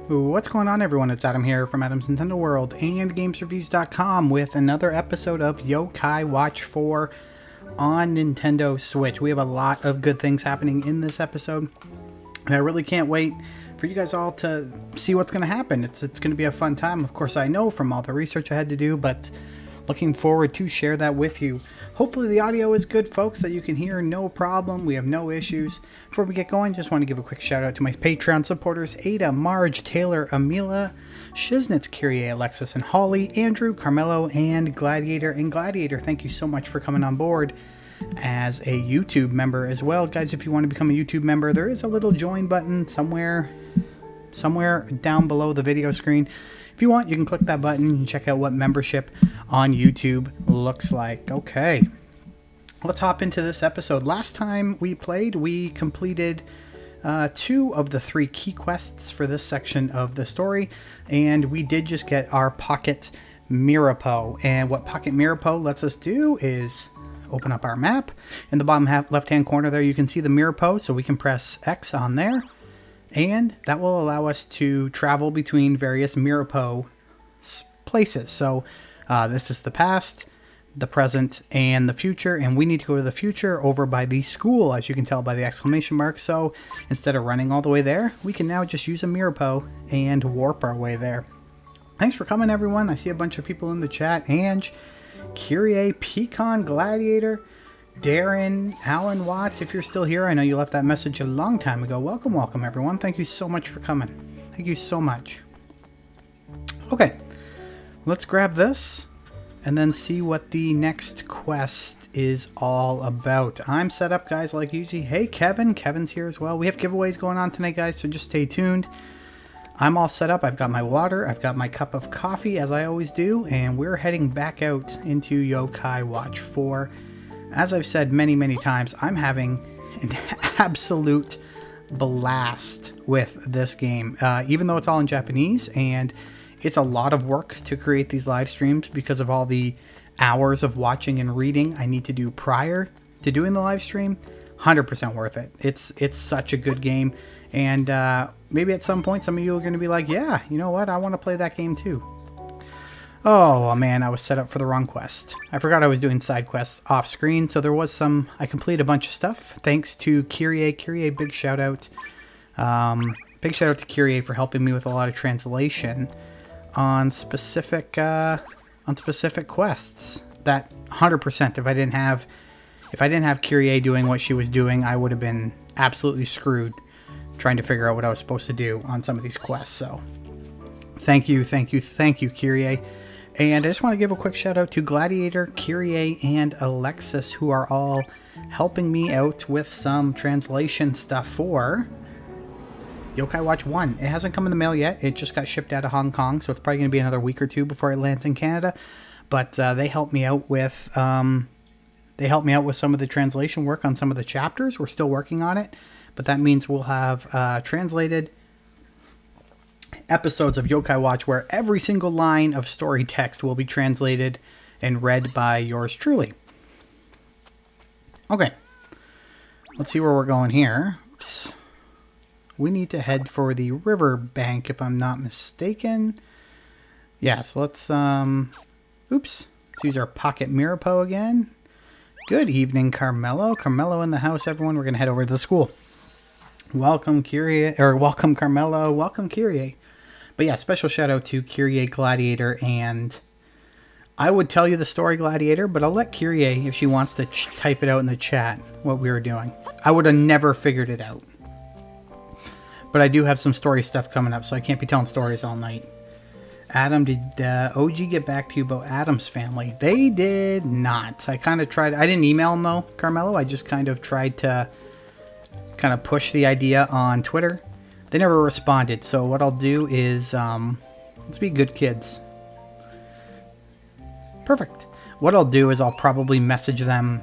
What's going on, everyone? It's Adam here from Adam's Nintendo World and GamesReviews.com with another episode of Yokai Watch 4 on Nintendo Switch. We have a lot of good things happening in this episode, and I really can't wait for you guys all to see what's going to happen. It's going to be a fun time. Of course, I know from all the research I had to do, but looking forward to share that with you. Hopefully the audio is good, folks, that you can hear no problem. We have no issues. Before we get going, just want to give a quick shout out to my Patreon supporters: Ada, Marge, Taylor, Amila, Shiznitz, Kyrie, Alexis, and Holly, Andrew, Carmelo, and Gladiator. And Gladiator, thank you so much for coming on board as a YouTube member as well. Guys, if you want to become a YouTube member, there is a little join button somewhere down below the video screen. If you want, you can click that button and check out what membership on YouTube looks like. Okay, let's hop into this episode. Last time we played, we completed 2 of the 3 key quests for this section of the story, and we did just get our Pocket Mirapo. And what Pocket Mirapo lets us do is open up our map. In the bottom left-hand corner there, you can see the Mirapo, so we can press X on there. And that will allow us to travel between various Mirapo places. So this is the past, the present, and the future. And we need to go to the future over by the school, as you can tell by the exclamation mark. So instead of running all the way there, we can now just use a Mirapo and warp our way there. Thanks for coming, everyone. I see a bunch of people in the chat. Ange, Kyrie, Pecan, Gladiator, Darren, Alan Watts, if you're still here. I know you left that message a long time ago. Welcome, everyone. Thank you so much for coming. Thank you so much. Okay, let's grab this and then see what the next quest is all about. I'm set up, guys, like usually. Hey, Kevin's here as well. We have giveaways going on tonight, guys, so just stay tuned. I'm all set up. I've got my water. I've got my cup of coffee, as I always do, and we're heading back out into Yokai Watch 4. As I've said many, many times, I'm having an absolute blast with this game. Even though it's all in Japanese, and it's a lot of work to create these live streams because of all the hours of watching and reading I need to do prior to doing the live stream. 100% worth it. It's such a good game. And maybe at some point, some of you are going to be like, yeah, you know what? I want to play that game too. Oh man, I was set up for the wrong quest. I forgot I was doing side quests off screen, so there was some. I completed a bunch of stuff thanks to Kyrie. Kyrie, big shout out. Big shout out to Kyrie for helping me with a lot of translation on specific quests. That 100%. If I didn't have Kyrie doing what she was doing, I would have been absolutely screwed trying to figure out what I was supposed to do on some of these quests. So thank you, Kyrie. And I just want to give a quick shout out to Gladiator, Kyrie, and Alexis, who are all helping me out with some translation stuff for Yokai Watch 1. It hasn't come in the mail yet. It just got shipped out of Hong Kong, so it's probably going to be another week or 2 before it lands in Canada. But they helped me out with some of the translation work on some of the chapters. We're still working on it, but that means we'll have translated episodes of Yokai Watch where every single line of story text will be translated and read by yours truly. Okay, let's see where we're going here. Oops. We need to head for the river bank, if I'm not mistaken. Yeah, so let's let's use our Pocket Mirapo again. Good evening, Carmelo in the house, everyone. We're gonna head over to the school. Welcome, welcome, Carmelo. Welcome, Kyrie. But yeah, special shout out to Kyrie, Gladiator, and I would tell you the story, Gladiator, but I'll let Kyrie, if she wants to type it out in the chat, what we were doing. I would have never figured it out. But I do have some story stuff coming up, so I can't be telling stories all night. Adam, did OG get back to you about Adam's family? They did not. I kind of tried. I didn't email them, though, Carmelo. I just kind of tried to push the idea on Twitter. They never responded, so what I'll do is, let's be good kids. Perfect. What I'll do is I'll probably message them,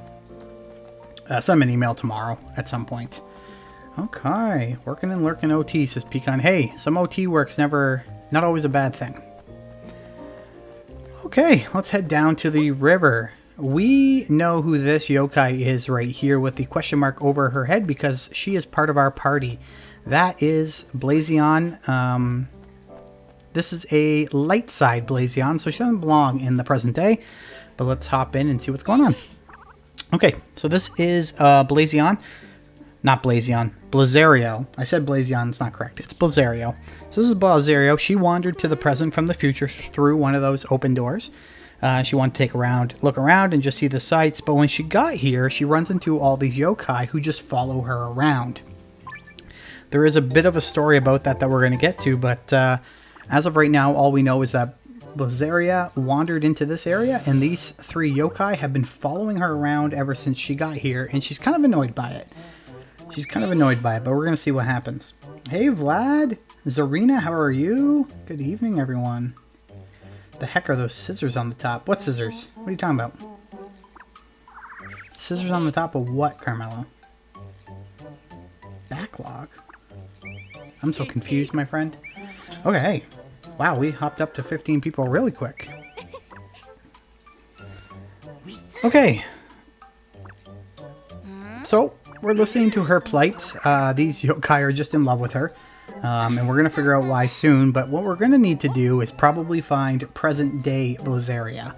send them an email tomorrow at some point. Okay, working and lurking OT, says Pecan. Hey, some OT work's not always a bad thing. Okay, let's head down to the river. We know who this yokai is right here with the question mark over her head because she is part of our party. That is Blazzaria, This is a light side Blazion, so she doesn't belong in the present day. But let's hop in and see what's going on. Okay, so this is Blazion. Not Blazion. Blazzario. I said Blazion, it's not correct. It's Blazzario. So this is Blazzario. She wandered to the present from the future through one of those open doors. She wanted to take a look around and just see the sights. But when she got here, she runs into all these yokai who just follow her around. There is a bit of a story about that we're going to get to. But as of right now, all we know is that Blizzaria wandered into this area. And these 3 yokai have been following her around ever since she got here. And she's kind of annoyed by it. But we're going to see what happens. Hey, Vlad. Zarina, how are you? Good evening, everyone. The heck are those scissors on the top? What scissors? What are you talking about? Scissors on the top of what, Carmelo? Backlog? I'm so confused, my friend. Okay, hey. Wow, we hopped up to 15 people really quick. Okay. So, we're listening to her plight. These yokai are just in love with her. And we're going to figure out why soon. But what we're going to need to do is probably find present-day Blizzaria.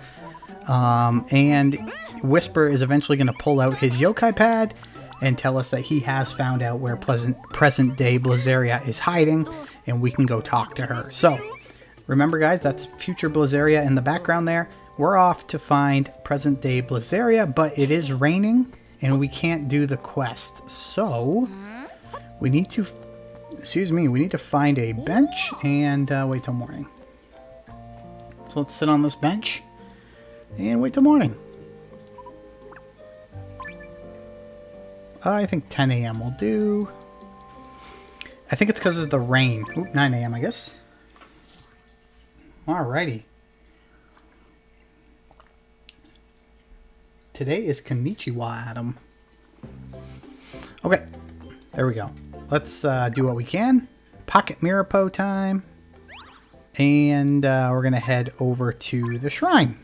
And Whisper is eventually going to pull out his yokai pad and tell us that he has found out where present-day Blizzaria is hiding. And we can go talk to her. So, remember guys, that's future Blizzaria in the background there. We're off to find present-day Blizzaria, but it is raining. And we can't do the quest. So, we need to... we need to find a bench and wait till morning. So let's sit on this bench and wait till morning. I think 10 a.m. will do. I think it's because of the rain. Oop, 9 a.m. I guess. Alrighty. Today is Konnichiwa, Adam. Okay, there we go. Let's do what we can. Pocket Mirapo time. And we're going to head over to the shrine.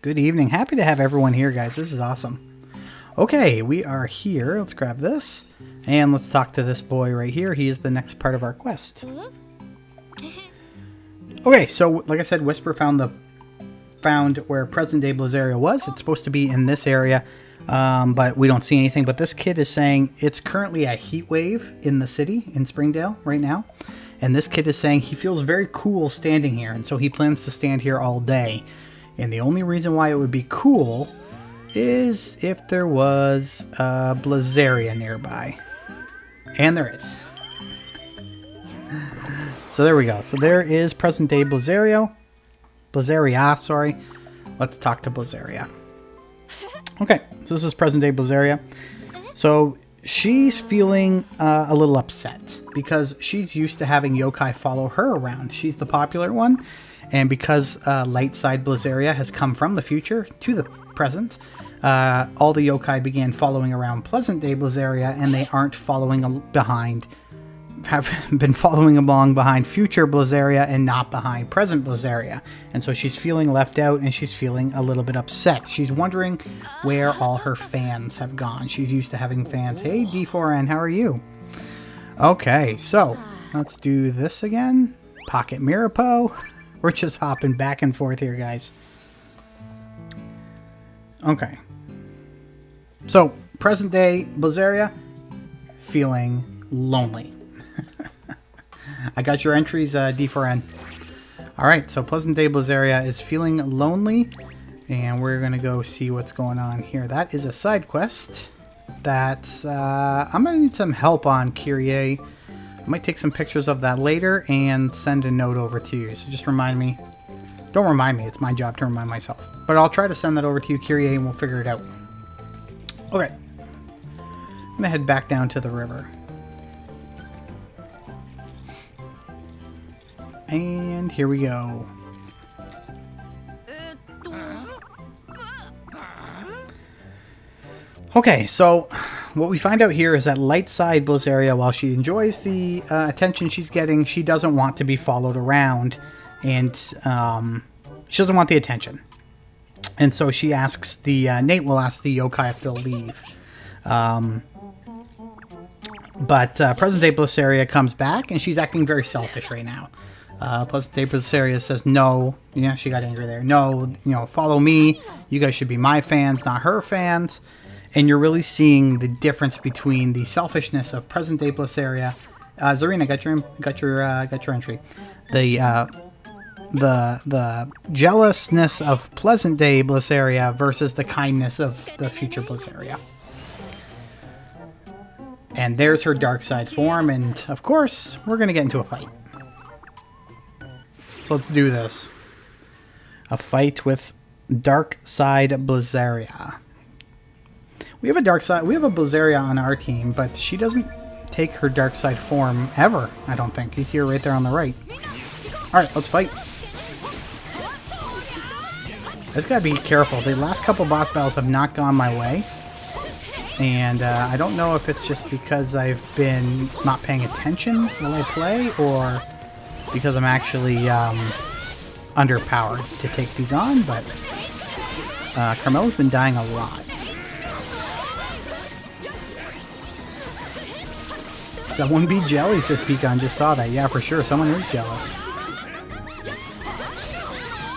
Good evening. Happy to have everyone here, guys. This is awesome. Okay, we are here. Let's grab this. And let's talk to this boy right here. He is the next part of our quest. Okay, so like I said, Whisper found where present-day Blizzaria was. It's supposed to be in this area, but we don't see anything. But this kid is saying it's currently a heat wave in the city, in Springdale, right now. And this kid is saying he feels very cool standing here, and so he plans to stand here all day. And the only reason why it would be cool is if there was Blizzaria nearby. And there is. So there we go. So there is present-day Blizzaria, sorry. Let's talk to Blizzaria. Okay, so this is present-day Blizzaria. So she's feeling a little upset because she's used to having yokai follow her around. She's the popular one, and because light side Blizzaria has come from the future to the present, all the yokai began following around present-day Blizzaria, and they aren't following behind. Have been following along behind future Blizzaria and not behind present Blizzaria. And so she's feeling left out and she's feeling a little bit upset. She's wondering where all her fans have gone. She's used to having fans. Hey, D4N, how are you? Okay, so let's do this again. Pocket Mirapo. We're just hopping back and forth here, guys. Okay. So, present day Blizzaria, feeling lonely. I got your entries, D4N. Alright, so Pleasant Day Blizzaria is feeling lonely, and we're going to go see what's going on here. That is a side quest that I'm going to need some help on, Kyrie. I might take some pictures of that later and send a note over to you. So just remind me. Don't remind me, it's my job to remind myself. But I'll try to send that over to you, Kyrie, and we'll figure it out. Okay. I'm going to head back down to the river. And here we go. Okay, so what we find out here is that light side Blizzaria, while she enjoys the attention she's getting, she doesn't want to be followed around, and she doesn't want the attention. And so she asks Nate will ask the yokai if they'll leave. But present-day Blizzaria comes back, and she's acting very selfish right now. Present-day Blizzaria says, no, yeah, she got angry there. No, you know, follow me. You guys should be my fans, not her fans. And you're really seeing the difference between the selfishness of present-day Blizzaria. Zarina, got your entry. The jealousness of present-day Blizzaria versus the kindness of the future Blizzaria. And there's her dark side form, and of course, we're gonna get into a fight. So let's do this. A fight with dark side Blizzaria. We have a Blizzaria on our team, but she doesn't take her dark side form ever, I don't think. You see her right there on the right. Alright, let's fight. I just gotta be careful. The last couple boss battles have not gone my way. And I don't know if it's just because I've been not paying attention while I play, or because I'm actually underpowered to take these on, but Carmela's been dying a lot. Someone be jelly, says Pecan. Just saw that. Yeah, for sure. Someone is jealous.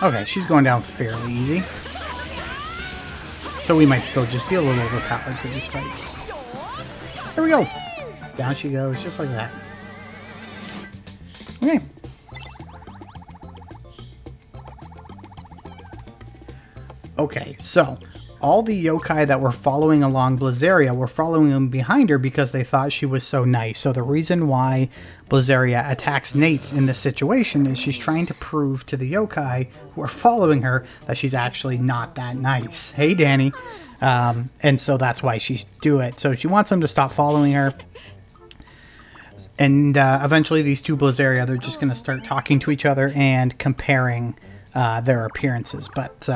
Okay, she's going down fairly easy. So we might still just be a little overpowered for these fights. There we go. Down she goes, just like that. Okay. Okay, so all the yokai that were following along Blizzaria were following them behind her because they thought she was so nice. So the reason why Blizzaria attacks Nate in this situation is she's trying to prove to the yokai who are following her that she's actually not that nice. Hey, Danny. And so that's why she's do it. So she wants them to stop following her. And eventually these two Blizzaria, they're just going to start talking to each other and comparing their appearances. But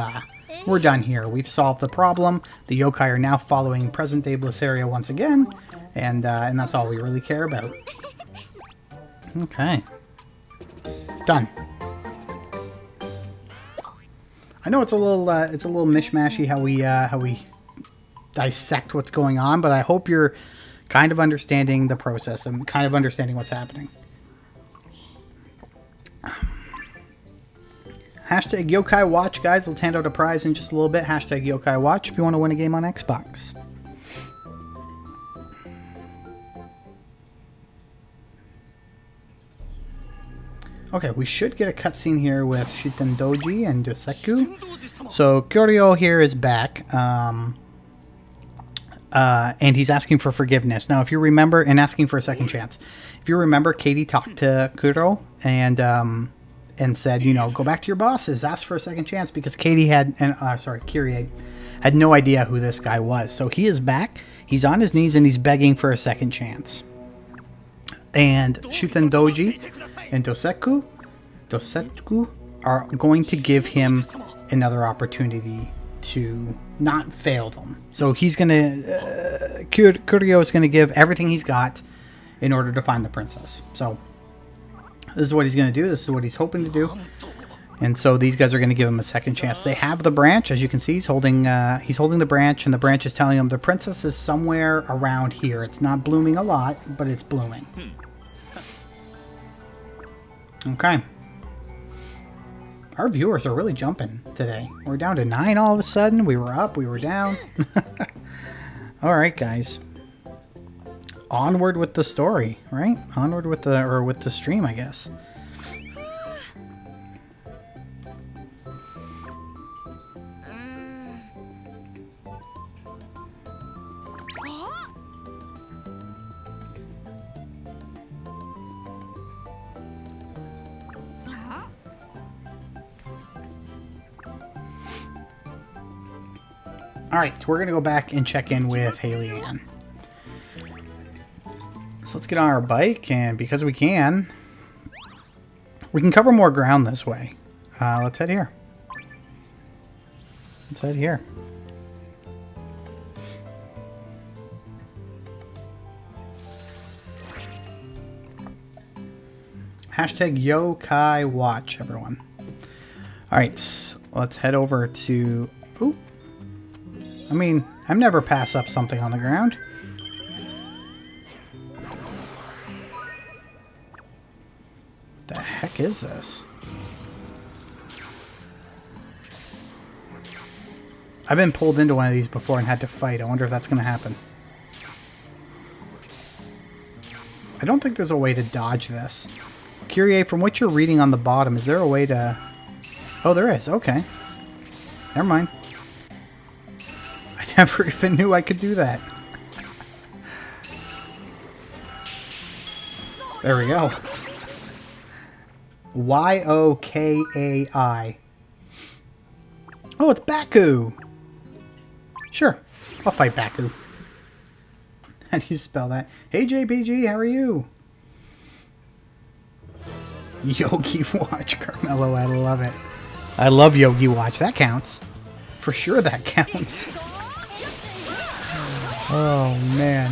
we're done here. We've solved the problem. The yokai are now following present-day Blizzaria once again. And that's all we really care about. Okay. Done. I know it's a little mishmashy how we dissect what's going on, but I hope you're kind of understanding the process and kind of understanding what's happening. Hashtag Yokai Watch, guys. Let's hand out a prize in just a little bit. Hashtag Yokai Watch if you want to win a game on Xbox. Okay, we should get a cutscene here with Shitendoji and Doseku. So Kyoryo here is back, and he's asking for forgiveness. Now, if you remember, and asking for a second chance. If you remember, Katie talked to Kuro and said, you know, go back to your bosses, ask for a second chance, because Katie had, Kyrie had no idea who this guy was. So he is back. He's on his knees and he's begging for a second chance. And Shitendoji and Doseku are going to give him another opportunity to not fail them. So he's going to... Kuryo is going to give everything he's got in order to find the princess. So this is what he's going to do. This is what he's hoping to do. And so these guys are going to give him a second chance. They have the branch. As you can see, he's holding the branch, and the branch is telling him the princess is somewhere around here. It's not blooming a lot, but it's blooming. Okay. Our viewers are really jumping today. We're down to 9 all of a sudden. We were up, we were down. Alright, guys. Onward with the story, right? Onward with the stream, I guess. Alright, we're going to go back and check in with Haley Ann. So let's get on our bike, and because we can cover more ground this way. Let's head here. Let's head here. Hashtag Yokai Watch, everyone. Alright, let's head over to... Ooh. I mean, I've never passed up something on the ground. heck is this? I've been pulled into one of these before and had to fight. I wonder if that's going to happen. I don't think there's a way to dodge this. Kyrie, from what you're reading on the bottom, is there a way to... Oh, there is. Okay. Never mind. I never even knew I could do that. There we go. Y-O-K-A-I. Oh, it's Baku. Sure. I'll fight Baku. How do you spell that? Hey, JPG, how are you? Yogi Watch, Carmelo, I love it. I love Yogi Watch. That counts. For sure that counts. Oh, man.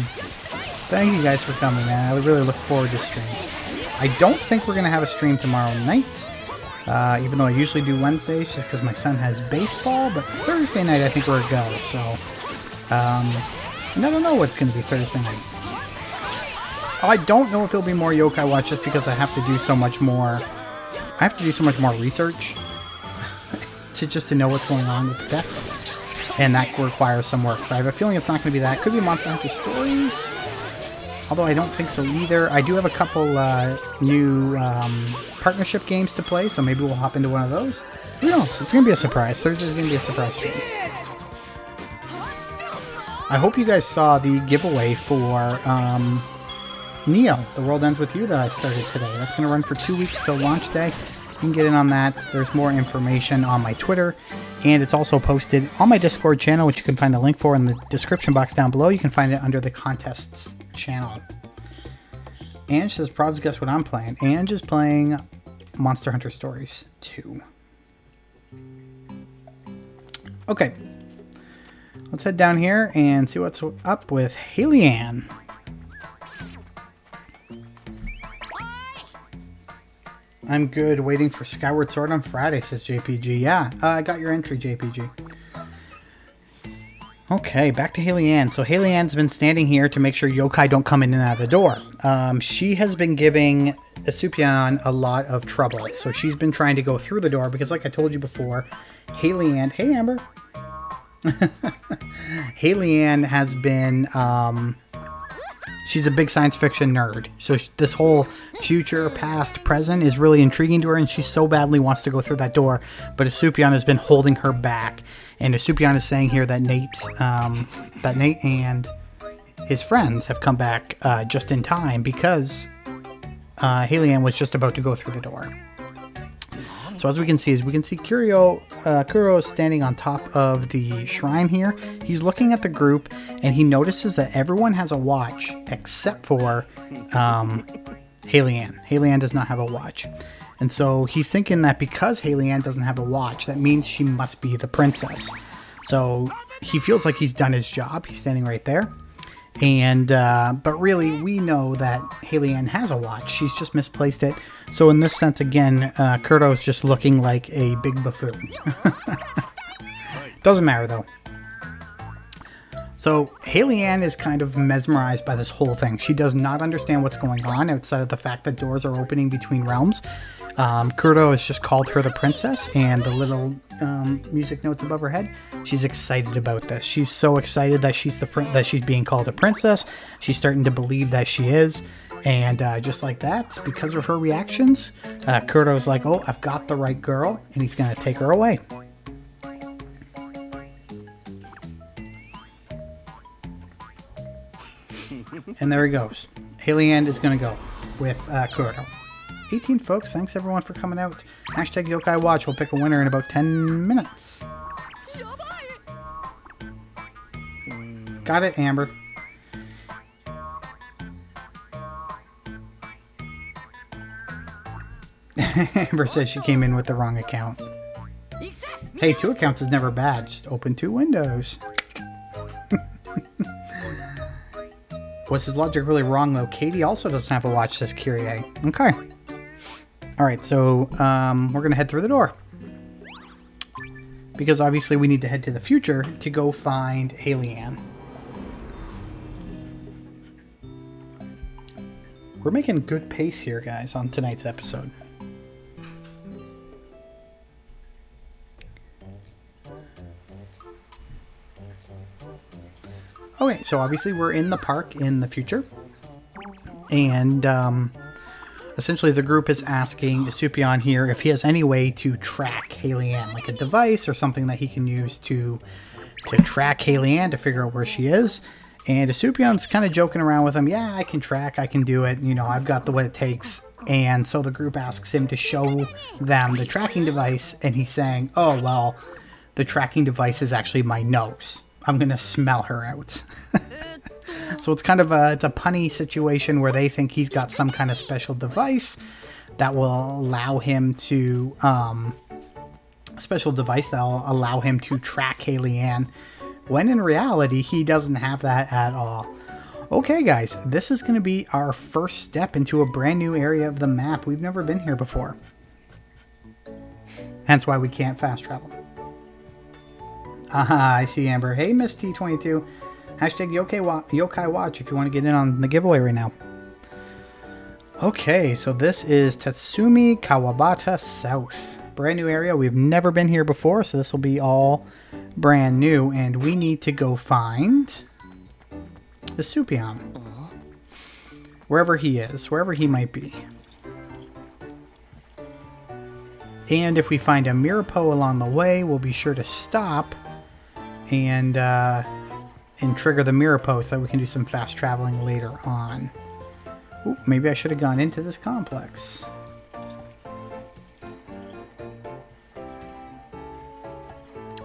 Thank you guys for coming, man. I really look forward to streams. I don't think we're going to have a stream tomorrow night. Even though I usually do Wednesdays just because my son has baseball. But Thursday night I think we're a go. So, and I don't know what's going to be Thursday night. I don't know if it'll be more Yokai Watch just because I have to do so much more. I have to do so much more research to know what's going on with the deck. And that requires some work. So I have a feeling it's not going to be that. It could be Monster Hunter Stories. Although I don't think so either. I do have a couple new partnership games to play, so maybe we'll hop into one of those. Who knows? It's going to be a surprise. Thursday's going to be a surprise stream. I hope you guys saw the giveaway for Neo, The World Ends With You, that I started today. That's going to run for 2 weeks till launch day. You can get in on that. There's more information on my Twitter, and it's also posted on my Discord channel, which you can find a link for in the description box down below. You can find it under the contests channel. Ange says, Probs, guess what I'm playing? Ange is playing Monster Hunter Stories 2. Okay. Let's head down here and see what's up with Haley-Ann. I'm good, waiting for Skyward Sword on Friday, says JPG. Yeah, I got your entry, JPG. Okay, back to Haley-Ann. So Haley-Ann's been standing here to make sure yokai don't come in and out of the door. She has been giving Asupion a lot of trouble. So she's been trying to go through the door because, like I told you before, Haley-Ann... Hey, Amber! Haley-Ann has been... she's a big science fiction nerd. So this whole future, past, present is really intriguing to her, and she so badly wants to go through that door. But Asupion has been holding her back. And Asupion is saying here that Nate and his friends have come back just in time because Haley-Ann was just about to go through the door. So as we can see Kuro is standing on top of the shrine here. He's looking at the group and he notices that everyone has a watch except for Haley-Ann. Haley-Ann does not have a watch. And so he's thinking that because Haley-Ann doesn't have a watch, that means she must be the princess. So he feels like he's done his job. He's standing right there. And but really, we know that Haley-Ann has a watch. She's just misplaced it. So in this sense, again, Kurto's just looking like a big buffoon. Doesn't matter, though. So Haley-Ann is kind of mesmerized by this whole thing. She does not understand what's going on outside of the fact that doors are opening between realms. Kurto has just called her the princess, and the little music notes above her head. She's excited about this. She's so excited that she's being called a princess. She's starting to believe that she is, and just like that, because of her reactions, Kurto's like, "Oh, I've got the right girl," and he's gonna take her away. And there he goes. Haley-Ann is gonna go with Kurto. 18 folks, thanks everyone for coming out. Hashtag Yokai Watch. We'll pick a winner in about 10 minutes. Got it, Amber. Amber says she came in with the wrong account. Hey, 2 accounts is never bad. Just open 2 windows. Was his logic really wrong, though? Katie also doesn't have a watch, says Kyrie. Okay. Alright, so we're going to head through the door. Because obviously we need to head to the future to go find Haley-Ann. We're making good pace here, guys, on tonight's episode. Okay, so obviously we're in the park in the future. And essentially the group is asking Isupion here if he has any way to track Haley-Ann, like a device or something that he can use to track Haley-Ann to figure out where she is. And Isupion's kind of joking around with him. Yeah, I can track, I can do it. You know, I've got what it takes. And so the group asks him to show them the tracking device. And he's saying, oh, well, the tracking device is actually my nose. I'm going to smell her out. So it's kind of it's a punny situation where they think he's got some kind of special device that will allow him to, track Haley-Ann, when in reality, he doesn't have that at all. Okay, guys, this is going to be our first step into a brand new area of the map. We've never been here before. Hence why we can't fast travel. Aha, I see Amber. Hey, Miss T22. Hashtag Yokai Watch if you want to get in on the giveaway right now. Okay, so this is Tatsumi Kawabata South. Brand new area. We've never been here before, so this will be all brand new. And we need to go find the Isupion. Wherever he is, wherever he might be. And if we find a Mirapo along the way, we'll be sure to stop and trigger the Mirapo so that we can do some fast traveling later on. Ooh, maybe I should have gone into this complex.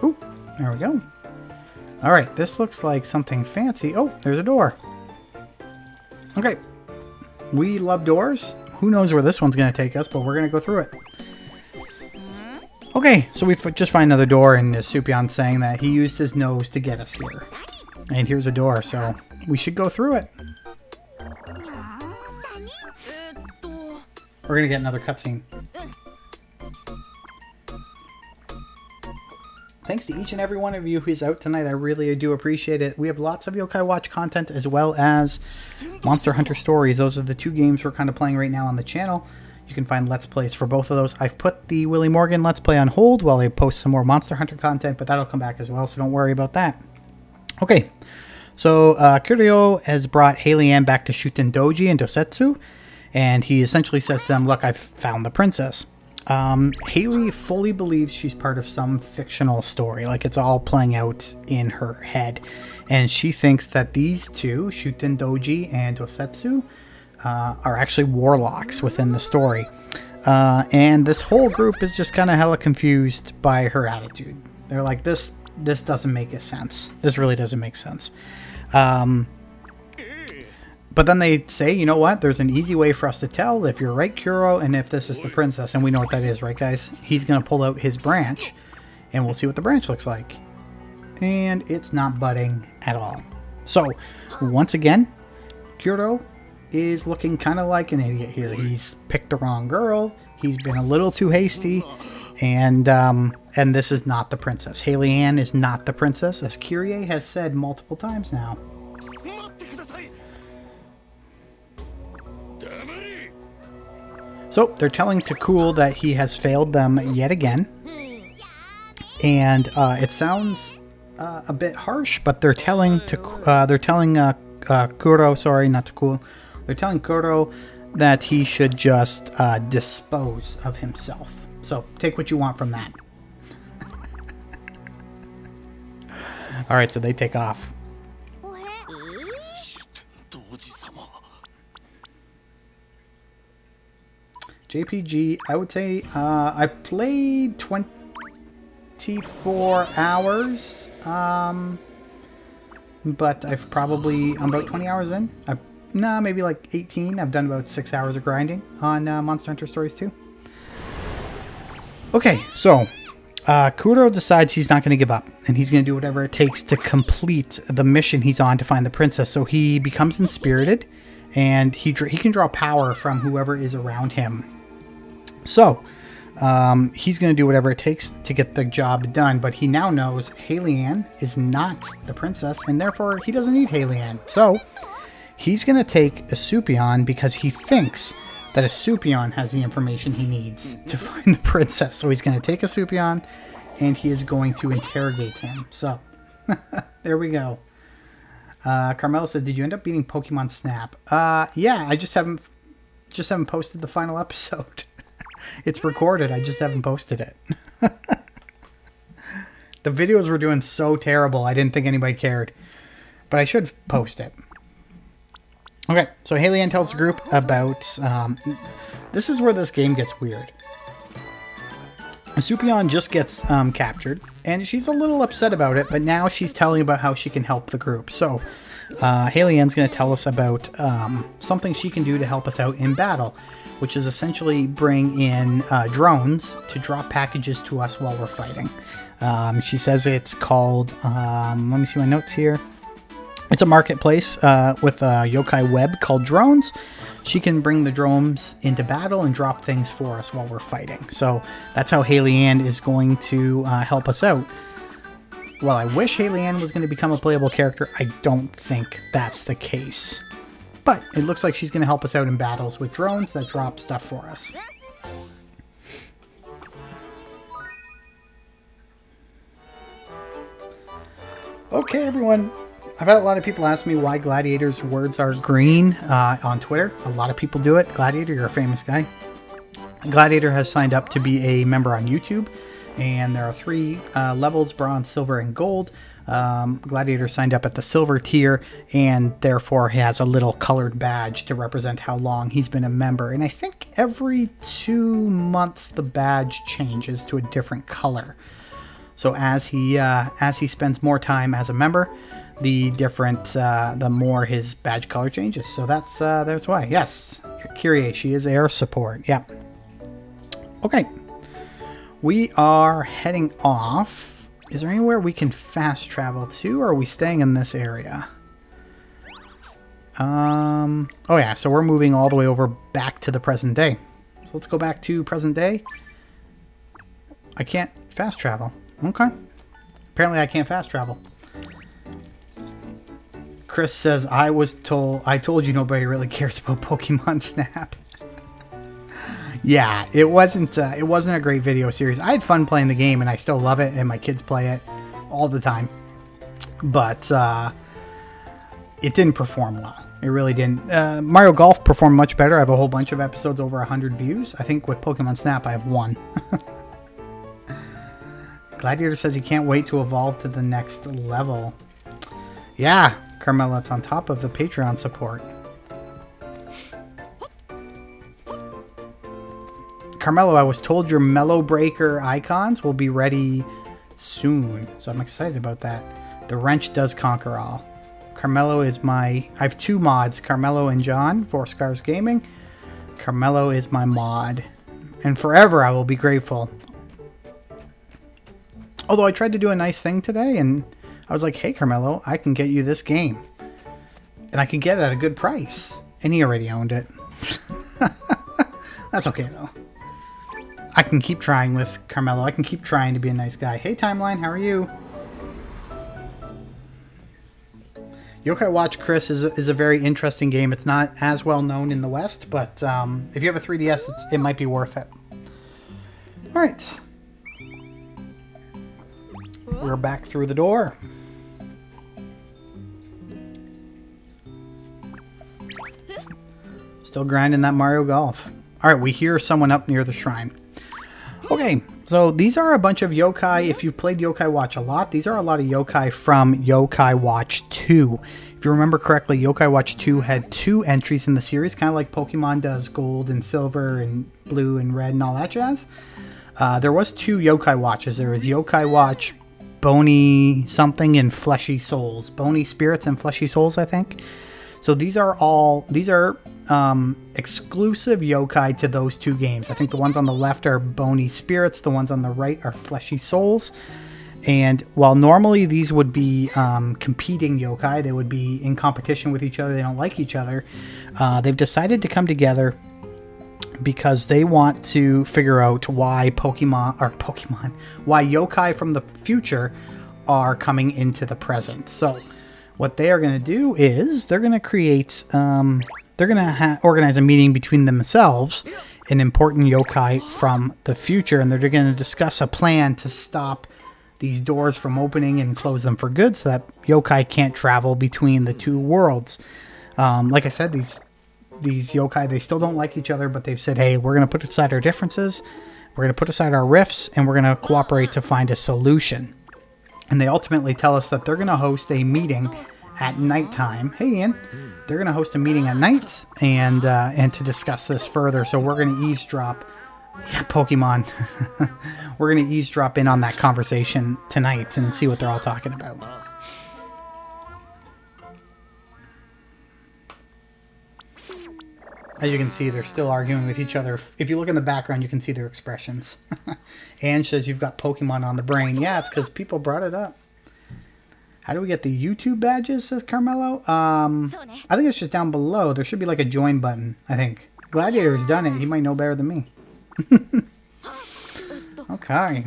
Ooh, there we go. Alright, this looks like something fancy. Oh, there's a door. Okay. We love doors. Who knows where this one's going to take us, but we're going to go through it. Okay, so we just find another door, and Isupion's saying that he used his nose to get us here. And here's a door, so we should go through it. We're going to get another cutscene. Thanks to each and every one of you who's out tonight. I really do appreciate it. We have lots of Yokai Watch content as well as Monster Hunter Stories. Those are the two games we're kind of playing right now on the channel. You can find Let's Plays for both of those. I've put the Willie Morgan Let's Play on hold while I post some more Monster Hunter content, but that'll come back as well, so don't worry about that. Okay, so Kiryu has brought Haley-Ann back to Shuten Doji and Dosetsu, and he essentially says to them, look, I've found the princess. Haley fully believes she's part of some fictional story, like it's all playing out in her head, and she thinks that these two, Shuten Doji and Dosetsu, are actually warlocks within the story. And this whole group is just kind of hella confused by her attitude. They're like, this doesn't make sense. This really doesn't make sense. But then they say, you know what? There's an easy way for us to tell if you're right, Kuro, and if this is the princess. And we know what that is, right, guys? He's going to pull out his branch, and we'll see what the branch looks like. And it's not budding at all. So, once again, Kuro is looking kind of like an idiot here. He's picked the wrong girl. He's been a little too hasty. And this is not the princess. Haley-Ann is not the princess, as Kyrie has said multiple times now. So they're telling Takul that he has failed them yet again. And it sounds a bit harsh, but they're telling Kuro, sorry, not Takul. They're telling Kuro that he should just dispose of himself. So take what you want from that. Alright, so they take off. JPG, I would say I played 24 hours. But I'm about 20 hours in. Maybe like 18. I've done about 6 hours of grinding on Monster Hunter Stories 2. Okay, so Kuro decides he's not going to give up, and he's going to do whatever it takes to complete the mission he's on to find the princess. So he becomes inspirited, and he can draw power from whoever is around him. So he's going to do whatever it takes to get the job done, but he now knows Haley-Ann is not the princess, and therefore he doesn't need Haley-Ann. So he's going to take Isupion because he thinks that Isupion has the information he needs to find the princess. So he's going to take Isupion, and he is going to interrogate him. So there we go. Carmelo said, "Did you end up beating Pokemon Snap?" Yeah, I just haven't posted the final episode. It's recorded. I just haven't posted it. The videos were doing so terrible. I didn't think anybody cared, but I should post it. Okay, so Haley Ann tells the group about... this is where this game gets weird. Supion just gets captured, and she's a little upset about it, but now she's telling about how she can help the group. So, Haley Ann's going to tell us about something she can do to help us out in battle, which is essentially bring in drones to drop packages to us while we're fighting. She says it's called... let me see my notes here. It's a marketplace with a yokai web called Drones. She can bring the drones into battle and drop things for us while we're fighting. So that's how Haley Ann is going to help us out. While I wish Haley Ann was going to become a playable character, I don't think that's the case. But it looks like she's going to help us out in battles with drones that drop stuff for us. Okay, everyone. I've had a lot of people ask me why Gladiator's words are green on Twitter. A lot of people do it. Gladiator, you're a famous guy. Gladiator has signed up to be a member on YouTube, and there are 3 levels, bronze, silver, and gold. Gladiator signed up at the silver tier, and therefore has a little colored badge to represent how long he's been a member. And I think every 2 months the badge changes to a different color. So as he spends more time as a member, the more his badge color changes. So that's why. Yes, Kyrie, she is air support. Yeah. Okay. We are heading off. Is there anywhere we can fast travel to, or are we staying in this area? Oh yeah, so we're moving all the way over back to the present day. So let's go back to present day. I can't fast travel. Okay. Apparently I can't fast travel. Chris says, I told you nobody really cares about Pokemon Snap. Yeah, it wasn't a great video series. I had fun playing the game, and I still love it, and my kids play it all the time. But it didn't perform well. It really didn't. Mario Golf performed much better. I have a whole bunch of episodes over 100 views. I think with Pokemon Snap, I have 1. Gladiator says he can't wait to evolve to the next level. Yeah, Carmela, it's on top of the Patreon support. Carmelo, I was told your Mellow Breaker icons will be ready soon, so I'm excited about that. The wrench does conquer all. Carmelo is I have 2 mods, Carmelo and John, 4 Scars Gaming. Carmelo is my mod, and forever I will be grateful. Although I tried to do a nice thing today, and I was like, hey Carmelo, I can get you this game. And I can get it at a good price. And he already owned it. That's okay though. I can keep trying with Carmelo. I can keep trying to be a nice guy. Hey Timeline, how are you? Yokai Watch, Chris, is a very interesting game. It's not as well known in the West, but if you have a 3DS, it might be worth it. Alright. We're back through the door. Still grinding that Mario Golf. Alright, we hear someone up near the shrine. Okay, so these are a bunch of yokai. If you've played Yokai Watch a lot, these are a lot of yokai from Yokai Watch 2. If you remember correctly, Yokai Watch 2 had 2 entries in the series, kind of like Pokemon does gold and silver and blue and red and all that jazz. There was 2 Yokai Watches. There was Yokai Watch Bony something and Fleshy Souls. Bony Spirits and Fleshy Souls, I think. So these are exclusive yokai to those 2 games. I think the ones on the left are Bony Spirits, the ones on the right are Fleshy Souls. And while normally these would be competing yokai, they would be in competition with each other, they don't like each other, they've decided to come together because they want to figure out why why yokai from the future are coming into the present. So what they are going to do is they're going to create, they're going to organize a meeting between themselves, an important yokai from the future, and they're going to discuss a plan to stop these doors from opening and close them for good so that yokai can't travel between the two worlds. Like I said, these yokai, they still don't like each other, but they've said, hey, we're going to put aside our differences, we're going to put aside our rifts, and we're going to cooperate to find a solution. And they ultimately tell us that they're going to host a meeting at nighttime. Hey, Ian. They're going to host a meeting at night and to discuss this further. So we're going to eavesdrop. Yeah, Pokemon. We're going to eavesdrop in on that conversation tonight and see what they're all talking about. As you can see, they're still arguing with each other. If you look in the background, you can see their expressions. Ange says you've got Pokemon on the brain. Yeah, it's because people brought it up. How do we get the YouTube badges, says Carmelo? I think it's just down below. There should be like a join button, I think. Gladiator's done it. He might know better than me. Okay.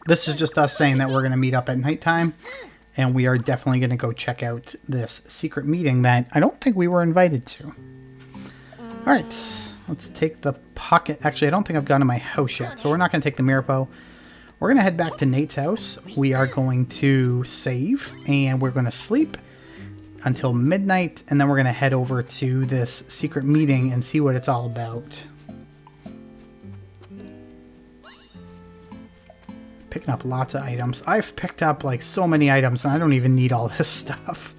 This is just us saying that we're going to meet up at nighttime. And we are definitely going to go check out this secret meeting that I don't think we were invited to. Alright, let's take the pocket. Actually, I don't think I've gone to my house yet, so we're not going to take the Mirapo. We're going to head back to Nate's house. We are going to save, and we're going to sleep until midnight, and then we're going to head over to this secret meeting and see what it's all about. Picking up lots of items. I've picked up like so many items and I don't even need all this stuff.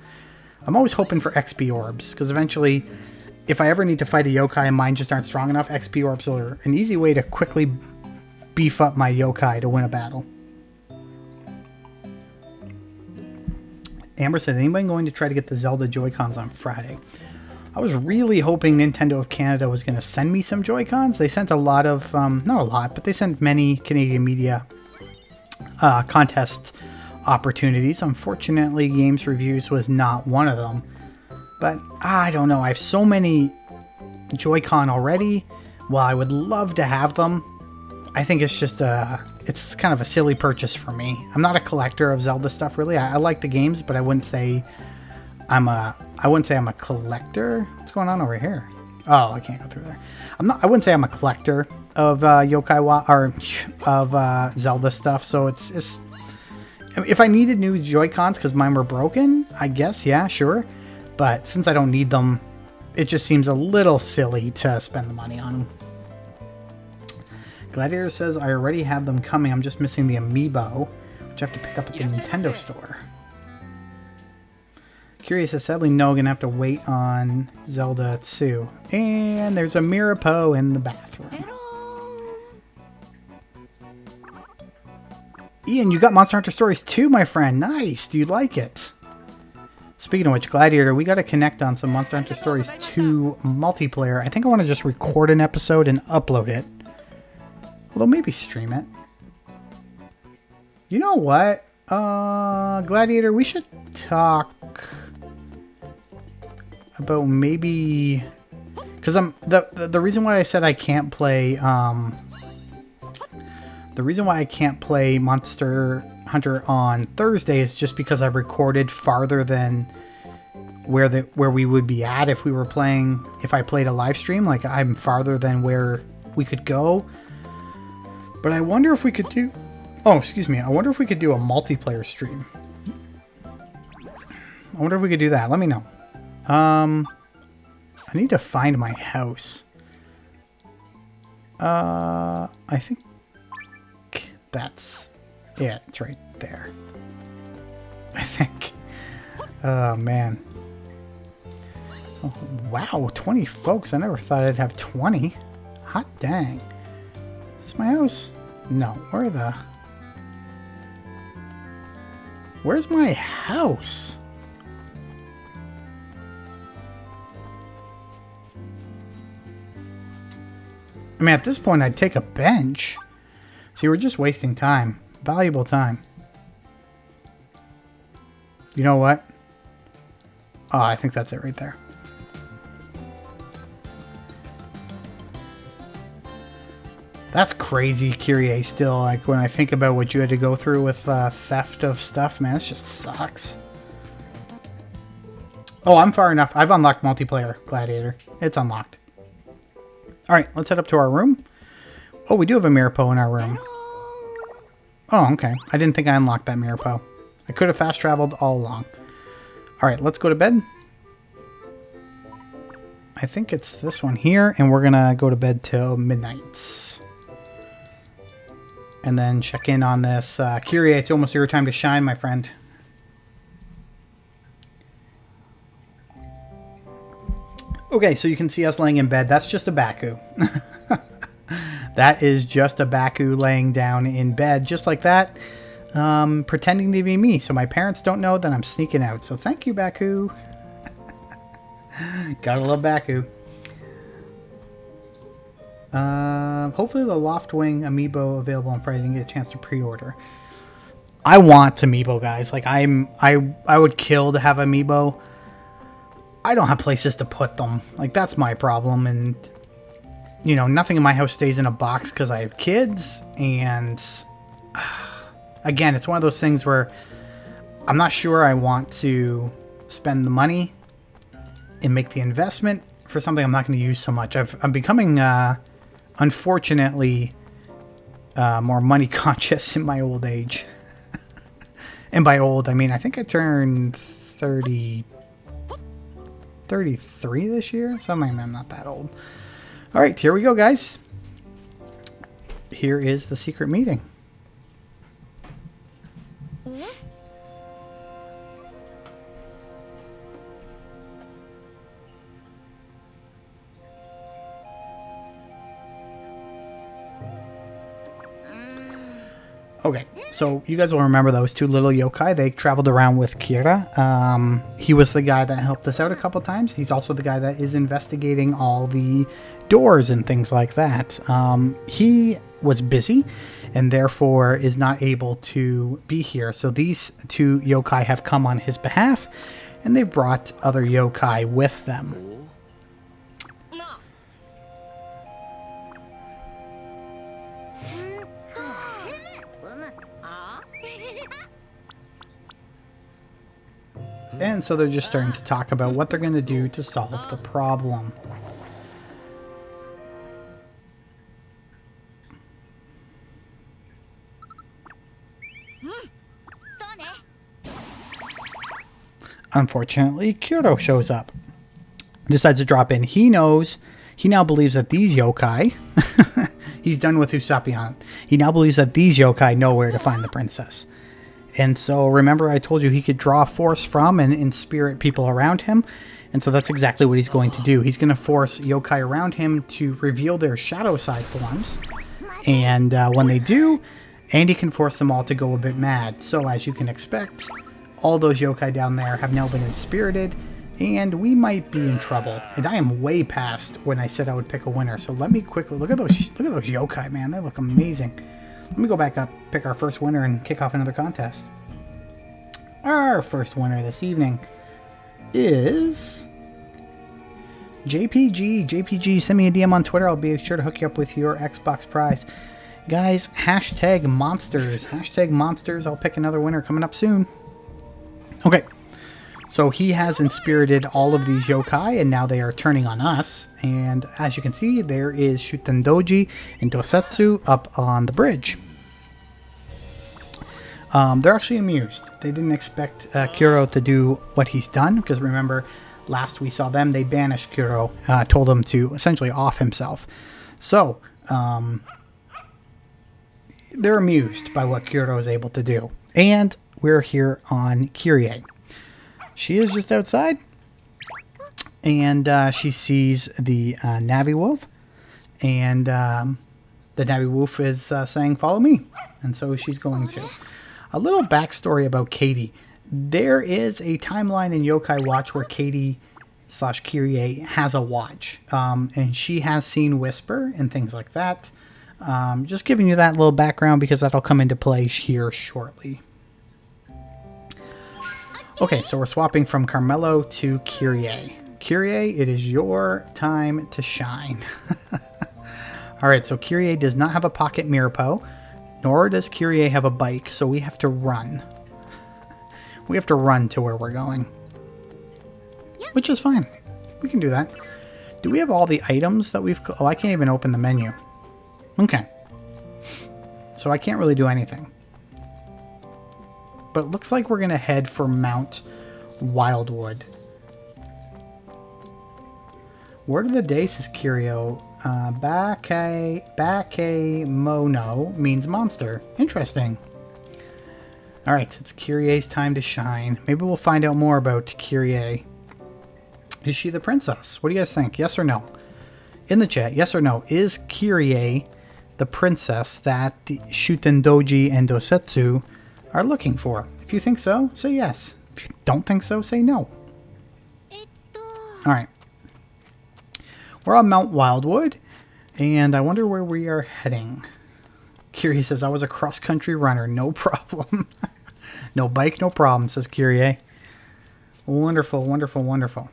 I'm always hoping for XP orbs because eventually if I ever need to fight a yokai and mine just aren't strong enough, XP orbs are an easy way to quickly beef up my yokai to win a battle. Amber said, anybody going to try to get the Zelda Joy-Cons on Friday? I was really hoping Nintendo of Canada was going to send me some Joy-Cons. They sent a lot of, not a lot, but they sent many Canadian media contest opportunities. Unfortunately, Games Reviews was not one of them. But I don't know. I have so many Joy-Con already. While I would love to have them, I think it's just it's kind of a silly purchase for me. I'm not a collector of Zelda stuff really. I like the games, but I wouldn't say I'm a collector. What's going on over here? Oh, I can't go through there. I wouldn't say I'm a collector of Zelda stuff. So it's if I needed new Joy-Cons because mine were broken, I guess, yeah, sure. But since I don't need them, it just seems a little silly to spend the money on them. Gladiator says, I already have them coming. I'm just missing the amiibo, which I have to pick up at the Nintendo store. Curious says, sadly, no, gonna have to wait on Zelda 2. And there's a Mirapo in the bathroom. Ian, you got Monster Hunter Stories 2, my friend. Nice. Do you like it? Speaking of which, Gladiator, we got to connect on some Monster Hunter Stories 2 multiplayer. I think I want to just record an episode and upload it. Although maybe stream it. You know what? Gladiator, we should talk about maybe... Because the reason why I said I can't play... The reason why I can't play Monster Hunter on Thursday is just because I've recorded farther than where we would be at if we were playing, if I played a live stream. Like, I'm farther than where we could go. But I wonder if we could do... Oh, excuse me. I wonder if we could do a multiplayer stream. I wonder if we could do that. Let me know. I need to find my house. I think... That's it. It's right there. I think. Oh, man. Oh, wow, 20 folks. I never thought I'd have 20. Hot dang. Is this my house? No. Where's my house? I mean, at this point, I'd take a bench. See, we're just wasting time. Valuable time. You know what? Oh, I think that's it right there. That's crazy, Kyrie, still. Like, when I think about what you had to go through with theft of stuff, man, this just sucks. Oh, I'm far enough. I've unlocked multiplayer, Gladiator. It's unlocked. Alright, let's head up to our room. Oh, we do have a Mirapo in our room. Oh, okay. I didn't think I unlocked that Mirapo. I could have fast traveled all along. Alright, let's go to bed. I think it's this one here, and we're going to go to bed till midnight. And then check in on this. Kyrie, it's almost your time to shine, my friend. Okay, so you can see us laying in bed. That's just a Baku. That is just a Baku laying down in bed, just like that, pretending to be me. So my parents don't know that I'm sneaking out. So thank you, Baku. Gotta love Baku. Hopefully the Loftwing amiibo available on Friday. Didn't get a chance to pre-order. I want amiibo, guys. Like I would kill to have amiibo. I don't have places to put them. Like, that's my problem. And, you know, nothing in my house stays in a box because I have kids. And, again, it's one of those things where I'm not sure I want to spend the money and make the investment for something I'm not going to use so much. I'm becoming, unfortunately, more money conscious in my old age. And by old, I mean, I think I turned 33 this year. So I'm not that old. All right, here we go, guys. Here is the secret meeting. Okay, so you guys will remember those two little yokai. They traveled around with Kira. He was the guy that helped us out a couple times. He's also the guy that is investigating all the doors and things like that. He was busy and therefore is not able to be here. So these two yokai have come on his behalf, and they've brought other yokai with them. And so they're just starting to talk about what they're going to do to solve the problem. Unfortunately, Kuro shows up. Decides to drop in. He now believes that these yokai, he's done with Usopp. He now believes that these yokai know where to find the princess. And so, remember I told you he could draw force from and spirit people around him. And so that's exactly what he's going to do. He's going to force yokai around him to reveal their shadow side forms. And when they do, Andy can force them all to go a bit mad. So as you can expect, all those yokai down there have now been inspirited. And we might be in trouble. And I am way past when I said I would pick a winner. So let me quickly look at those yokai, man. They look amazing. Let me go back up, pick our first winner, and kick off another contest. Our first winner this evening is JPG. JPG, send me a DM on Twitter. I'll be sure to hook you up with your Xbox prize. Guys, hashtag monsters. Hashtag monsters. I'll pick another winner coming up soon. Okay. So he has inspirited all of these yokai, and now they are turning on us. And as you can see, there is Shutendoji and Dosetsu up on the bridge. They're actually amused. They didn't expect Kuro to do what he's done, because remember, last we saw them, they banished Kuro, told him to essentially off himself. So, they're amused by what Kuro is able to do. And we're here on Kyrie. She is just outside, and she sees the Navi Wolf, and the Navi Wolf is saying, "Follow me," and so she's going to. A little backstory about Katie. There is a timeline in Yokai Watch where Katie / Kyrie has a watch, and she has seen Whisper and things like that. Just giving you that little background because that'll come into play here shortly. Okay, so we're swapping from Carmelo to Kyrie. Kyrie, it is your time to shine. Alright, so Kyrie does not have a pocket Mirapo, nor does Kyrie have a bike, so we have to run. We have to run to where we're going. Which is fine. We can do that. Do we have all the items that we've... Oh, I can't even open the menu. Okay. So I can't really do anything. but it looks like we're going to head for Mount Wildwood. Word of the day, says Curio. Bakemono means monster. Interesting. Alright, it's Kyrie's time to shine. Maybe we'll find out more about Kyrie. Is she the princess? What do you guys think? Yes or no? In the chat, yes or no? Is Kyrie the princess that the Shutendoji and Dosetsu are looking for? If you think so, say yes. If you don't think so, say no. Alright. We're on Mount Wildwood, and I wonder where we are heading. Kyrie says, I was a cross-country runner, no problem. No bike, no problem, says Kyrie. Wonderful, wonderful, wonderful.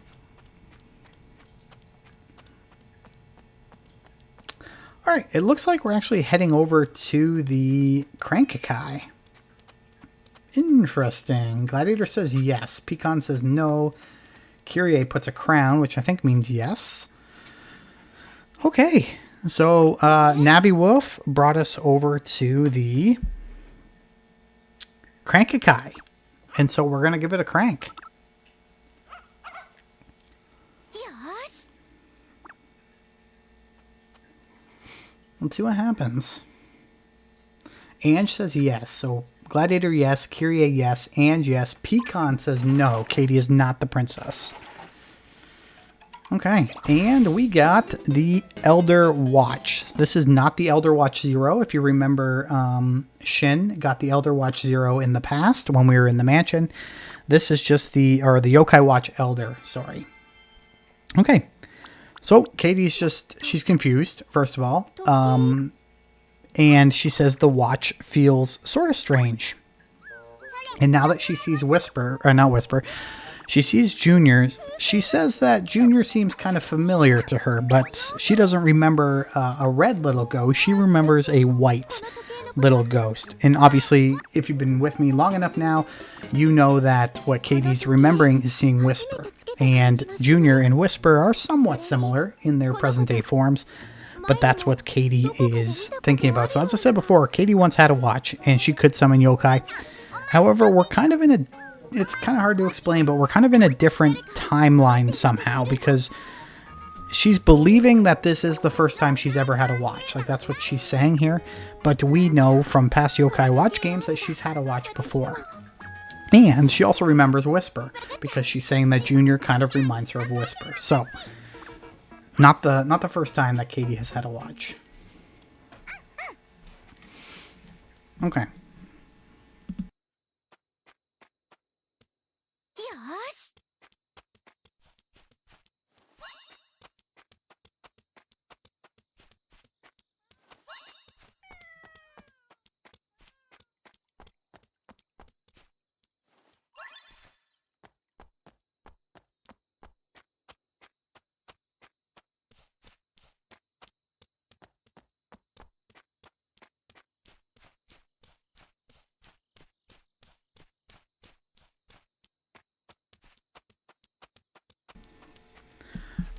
Alright, it looks like we're actually heading over to the Akai. Interesting. Gladiator says yes. Pecan says no. Kyrie puts a crown, which I think means yes. Okay, so Navi Wolf brought us over to the Akai, and so we're going to give it a crank. Yes. Let's see what happens. Ange says yes, so Gladiator yes, Kyrie yes, Ange yes, Pecan says no, Katie is not the princess. Okay, and we got the Elder Watch. This is not the Elder Watch Zero. If you remember, Shin got the Elder Watch Zero in the past when we were in the mansion. This is just the Yokai Watch Elder, sorry. Okay, so Katie's she's confused, first of all. And she says the watch feels sort of strange. And now that she sees she sees Junior. She says that Junior seems kind of familiar to her, but she doesn't remember a red little ghost. She remembers a white little ghost. And obviously, if you've been with me long enough now, you know that what Katie's remembering is seeing Whisper. And Junior and Whisper are somewhat similar in their present-day forms, but that's what Katie is thinking about. So as I said before, Katie once had a watch, and she could summon yokai. However, we're kind of in a... It's kind of hard to explain, but we're kind of in a different timeline somehow, because she's believing that this is the first time she's ever had a watch. Like, that's what she's saying here. But we know from past Yokai Watch games that she's had a watch before. And she also remembers Whisper, because she's saying that Junior kind of reminds her of Whisper. So, not the first time that Katie has had a watch. Okay. Yes.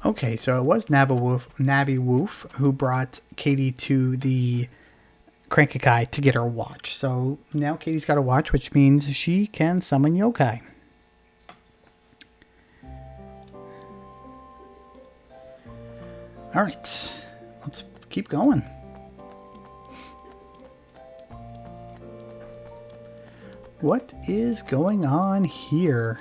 Okay, so it was Navi Wolf who brought Katie to the Akai to get her watch. So now Katie's got a watch, which means she can summon yokai. Alright, let's keep going. What is going on here?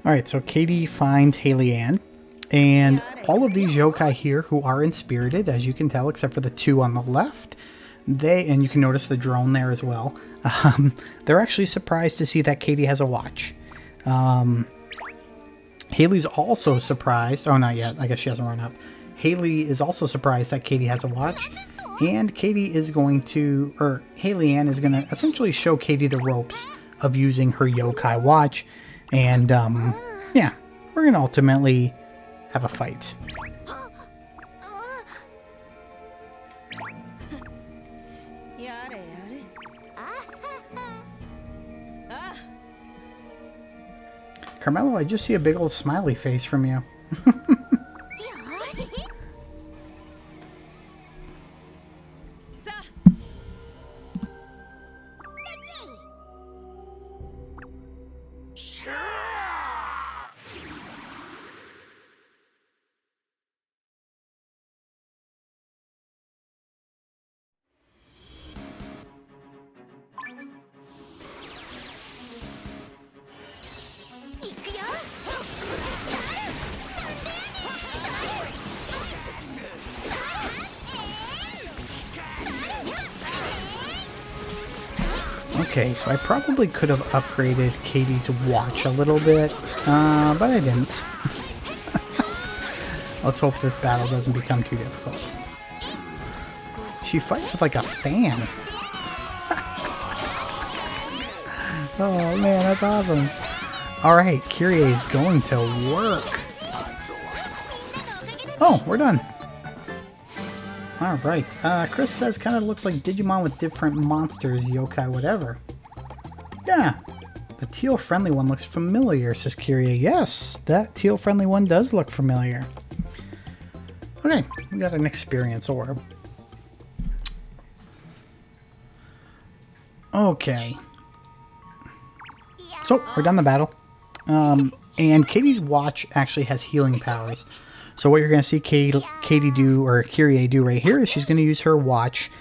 Alright, so Katie finds Haley Ann, and all of these yokai here who are inspirited, as you can tell, except for the two on the left, and you can notice the drone there as well, they're actually surprised to see that Katie has a watch. Haley's also surprised, oh not yet, I guess she hasn't run up. Haley is also surprised that Katie has a watch, and Katie is going to, or Haley Ann is going to essentially show Katie the ropes of using her yokai watch. And, yeah, we're going to ultimately have a fight. Carmelo, I just see a big old smiley face from you. Okay, so I probably could have upgraded Katie's watch a little bit, but I didn't. Let's hope this battle doesn't become too difficult. She fights with like a fan. Oh man, that's awesome. Alright, Kyrie is going to work. Oh, we're done. Alright, Chris says kind of looks like Digimon with different monsters, yokai, whatever. Yeah, the teal friendly one looks familiar, says Kyrie. Yes, that teal friendly one does look familiar. Okay, we got an experience orb. Okay. So, we're done the battle. And Katie's watch actually has healing powers. So what you're going to see Katie do, or Kyrie do right here, is she's going to use her watch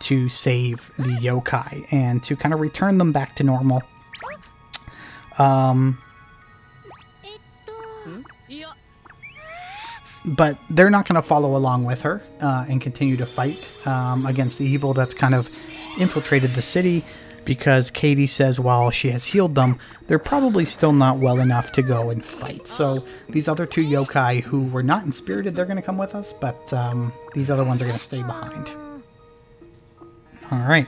to save the yokai and to kind of return them back to normal. But they're not going to follow along with her and continue to fight against the evil that's kind of infiltrated the city, because Katie says while she has healed them, they're probably still not well enough to go and fight. So these other two yokai who were not inspirited, they're going to come with us, but these other ones are going to stay behind. All right.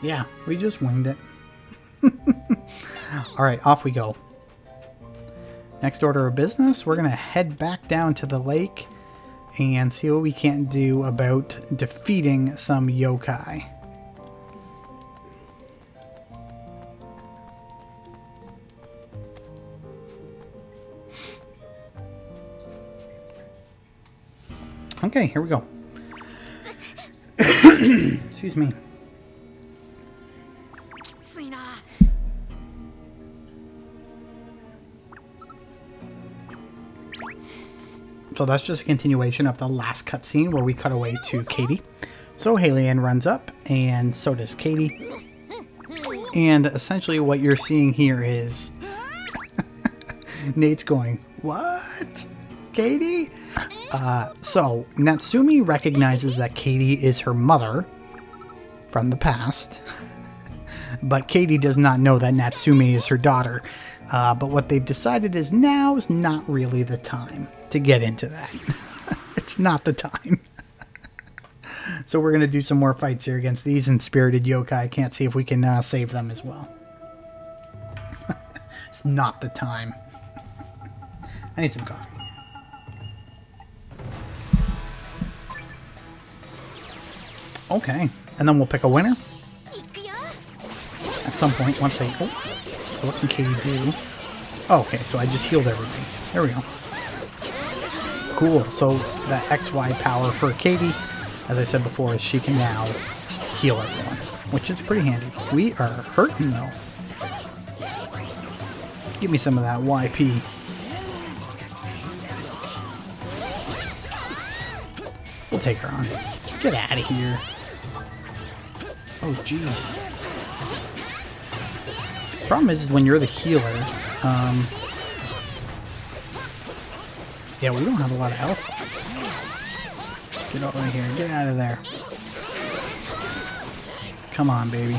Yeah, we just winged it. Alright, off we go. Next order of business, we're going to head back down to the lake and see what we can do about defeating some yokai. Okay, here we go. Excuse me. So that's just a continuation of the last cutscene where we cut away to Katie. So Halian runs up, and so does Katie. And essentially what you're seeing here is Nate's going, "What? Katie?" So Natsumi recognizes that Katie is her mother from the past. But Katie does not know that Natsumi is her daughter. But what they've decided is now is not really the time to get into that. It's not the time. So we're going to do some more fights here against these inspirited yokai. I can't see if we can save them as well. It's not the time. I need some coffee. Okay, and then we'll pick a winner. At some point, once I... Oh, so what can Katie do? Oh, okay, so I just healed everybody. There we go. Cool, so that XY power for Katie, as I said before, is she can now heal everyone, which is pretty handy. We are hurting, though. Give me some of that YP. We'll take her on. Get out of here. Oh, jeez. Problem is when you're the healer, yeah, we don't have a lot of health. Get over here. Get out of there. Come on, baby.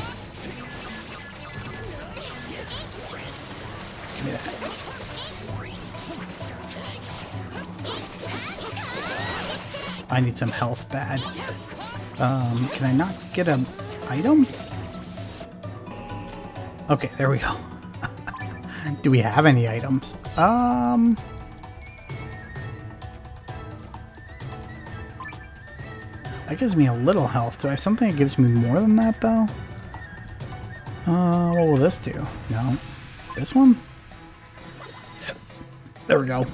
Give me that. I need some health bad. Can I not get an item? Okay, there we go. Do we have any items? That gives me a little health. Do I have something that gives me more than that, though? What will this do? No. This one? There we go.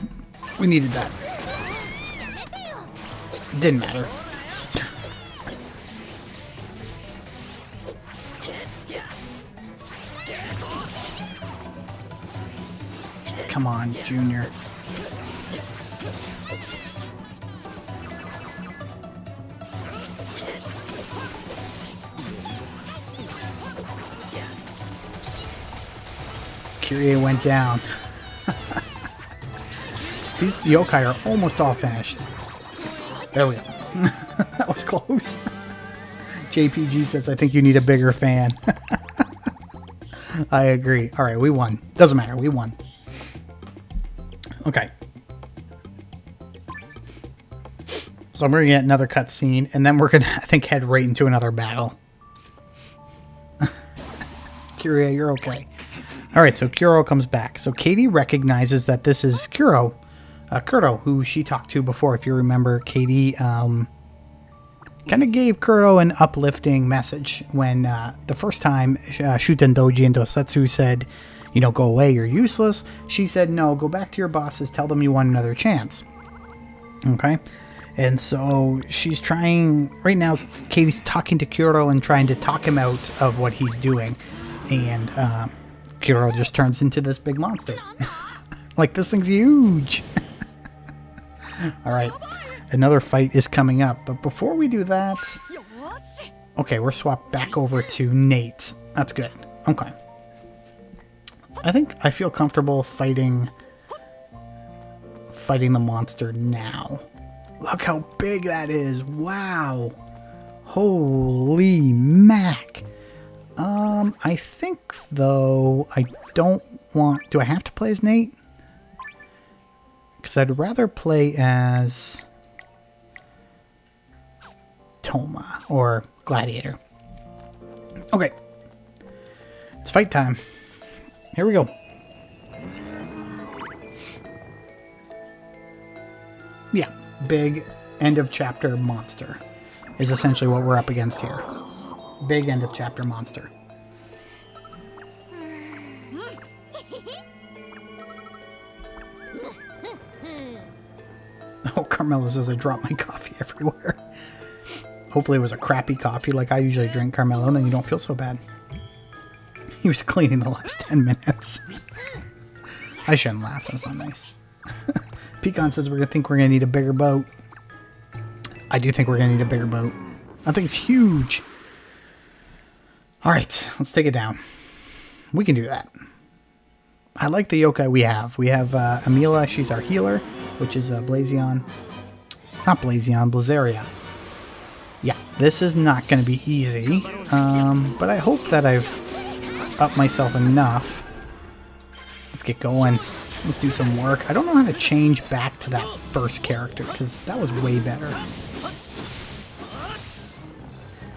We needed that. Didn't matter. Come on, Junior. Kyrie went down. These yokai are almost all finished. There we go. That was close. JPG says, I think you need a bigger fan. I agree. Alright, we won. Doesn't matter, we won. Okay. So I'm going to get another cutscene, and then we're going to, I think, head right into another battle. Kyria, you're okay. Alright, so Kuro comes back. So Katie recognizes that this is Kuro, who she talked to before. If you remember, Katie kind of gave Kuro an uplifting message when the first time Shuten Doji and Dosetsu said, you know, go away, you're useless. She said, no, go back to your bosses, tell them you want another chance. Okay? And so she's trying, right now, Katie's talking to Kuro and trying to talk him out of what he's doing. And Kuro just turns into this big monster. Like, this thing's huge. Alright, another fight is coming up. But before we do that... Okay, we're swapped back over to Nate. That's good. Okay. I think I feel comfortable fighting the monster now. Look how big that is. Wow. Holy mac. I think, though, I don't want... Do I have to play as Nate? Because I'd rather play as Toma or Gladiator. Okay. It's fight time. Here we go. Yeah, big end of chapter monster is essentially what we're up against here. Big end of chapter monster. Oh, Carmelo says I dropped my coffee everywhere. Hopefully it was a crappy coffee like I usually drink, Carmelo, and then you don't feel so bad. He was cleaning the last 10 minutes. I shouldn't laugh. That's not nice. Pecan says we're going to think we're going to need a bigger boat. I do think we're going to need a bigger boat. That thing's huge. Alright, let's take it down. We can do that. I like the yokai we have. We have Amila, she's our healer, which is Blazion. Not Blazion, Blizzaria. Yeah, this is not going to be easy. But I hope that I've upped myself enough. Let's get going. Let's do some work. I don't know how to change back to that first character, because that was way better.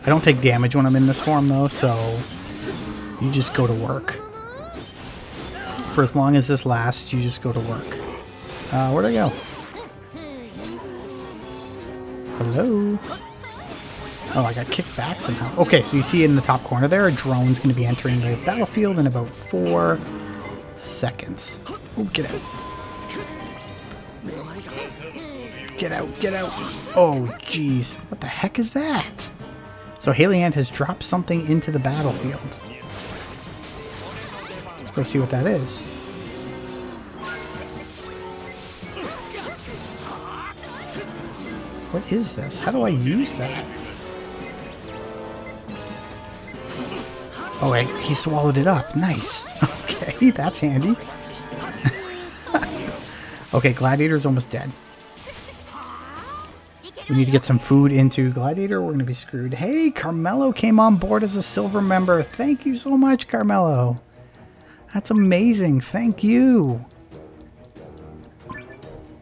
I don't take damage when I'm in this form, though, so you just go to work. For as long as this lasts, you just go to work. Where'd I go? Hello? Oh, I got kicked back somehow. Okay, so you see in the top corner there, a drone's going to be entering the battlefield in about 4 seconds. Oh, get out. Get out, get out. Oh, jeez. What the heck is that? So Haley-Ant has dropped something into the battlefield. Let's go see what that is. What is this? How do I use that? Oh, wait, he swallowed it up. Nice. Okay, that's handy. Okay, Gladiator's almost dead. We need to get some food into Gladiator. We're going to be screwed. Hey, Carmelo came on board as a silver member. Thank you so much, Carmelo. That's amazing. Thank you.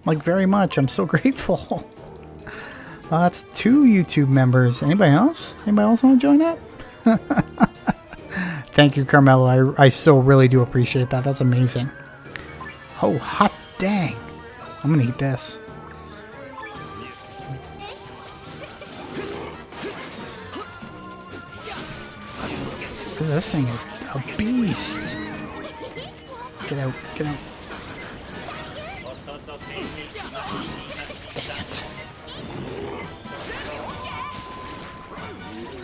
Like, very much. I'm so grateful. That's 2 YouTube members. Anybody else? Anybody else want to join up? Thank you, Carmelo. I so really do appreciate that. That's amazing. Oh, hot dang. I'm going to eat this. This thing is a beast. Get out, get out. Dang it.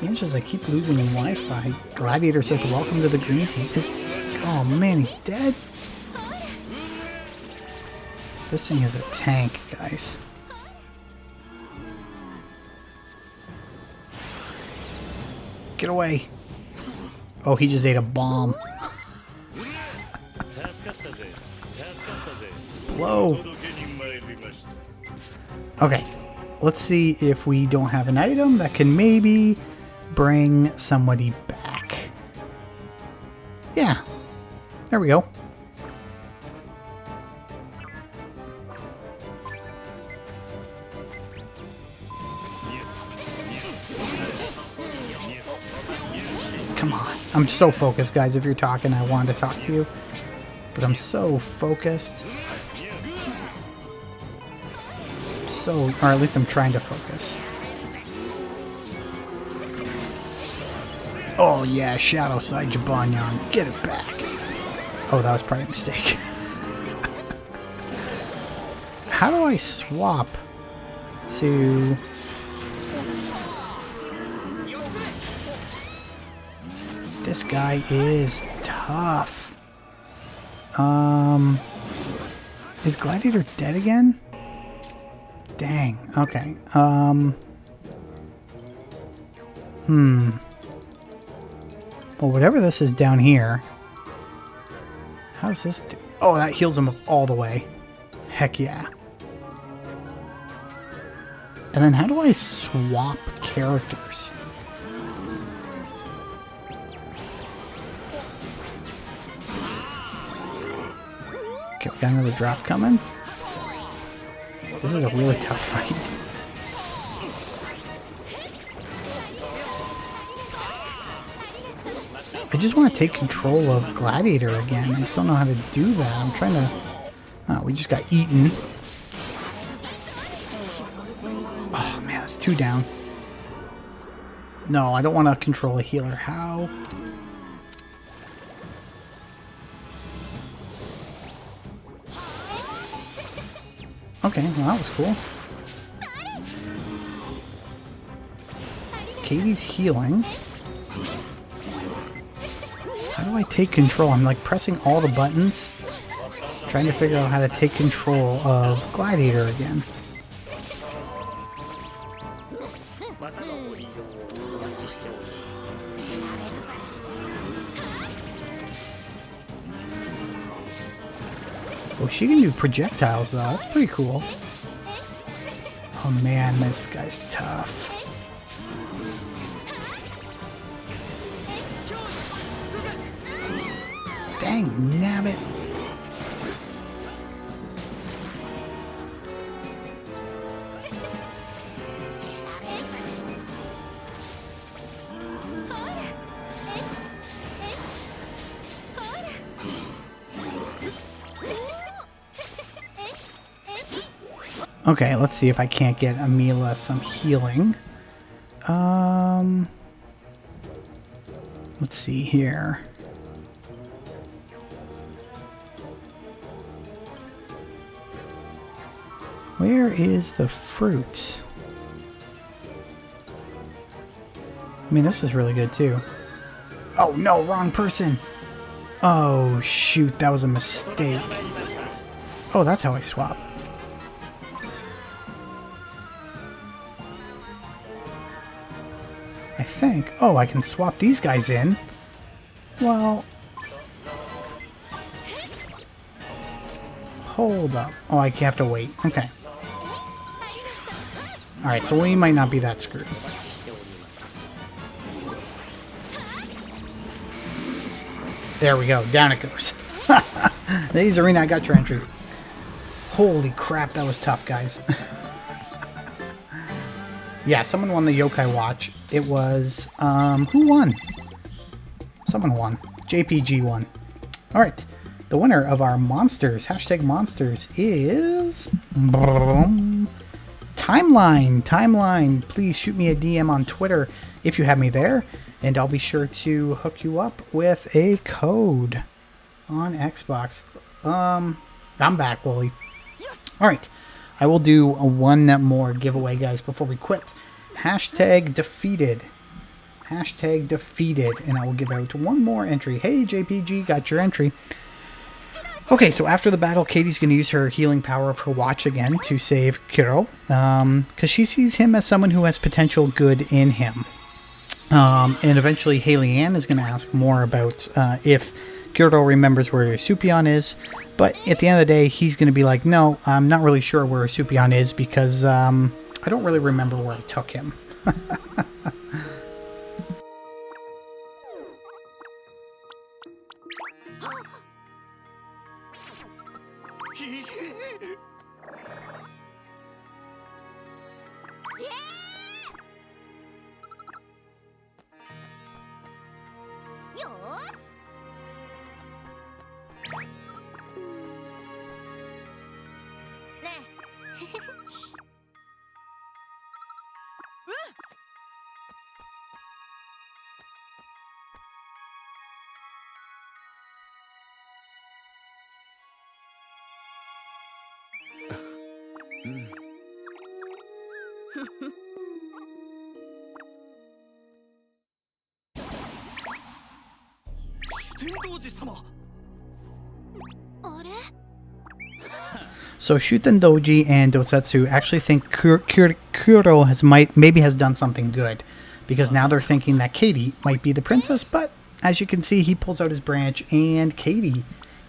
Inches, I keep losing Wi-Fi. Gladiator says, welcome to the green team. Oh man, he's dead. This thing is a tank, guys. Get away. Oh, he just ate a bomb. blow. Okay, let's see if we don't have an item that can maybe bring somebody back. Yeah, there we go. Come on. I'm so focused, guys. If you're talking, I wanted to talk to you. But I'm so focused. Or at least I'm trying to focus. Oh yeah, Shadow Side Jabanyan. Get it back. Oh, that was probably a mistake. How do I swap to... This guy is tough. Is Gladiator dead again? Dang. Okay. Well, whatever this is down here. How does this do? Oh, that heals him all the way. Heck yeah. And then how do I swap characters? Okay, we got another drop coming. This is a really tough fight. I just want to take control of Gladiator again. I just don't know how to do that. I'm trying to... Oh, we just got eaten. Oh, man, that's 2 down. No, I don't want to control a healer. How? Okay, well, that was cool. Katie's healing. How do I take control? I'm like pressing all the buttons, trying to figure out how to take control of Gladiator again. Oh, she can do projectiles though. That's pretty cool. Oh man, this guy's tough. Dang, nabbit. Okay, let's see if I can't get Amila some healing. Let's see here. Where is the fruit? I mean, this is really good too. Oh no, wrong person. Oh shoot, that was a mistake. Oh, that's how I swap. I think. Oh, I can swap these guys in. Well... Hold up. Oh, I have to wait. Okay. Alright, so we might not be that screwed. There we go. Down it goes. Ladies Arena, I got your entry. Holy crap, that was tough, guys. Yeah, someone won the Yokai Watch. It was, who won? Someone won. JPG won. Alright. The winner of our monsters, #monsters, is... Timeline. Please shoot me a DM on Twitter if you have me there, and I'll be sure to hook you up with a code on Xbox. I'm back, Wooly. Yes. All right, I will do one more giveaway, guys, before we quit. #defeated. #defeated, and I will give out one more entry. Hey, JPG, got your entry. Okay, so after the battle, Katie's going to use her healing power of her watch again to save Kiro, because she sees him as someone who has potential good in him. And eventually, Haley Ann is going to ask more about if Kyoto remembers where Supion is, but at the end of the day, he's going to be like, no, I'm not really sure where Supion is because I don't really remember where I took him. So Shuten Doji and Dosetsu actually think Kuro maybe has done something good, because now they're thinking that Katie might be the princess, but as you can see, he pulls out his branch and Katie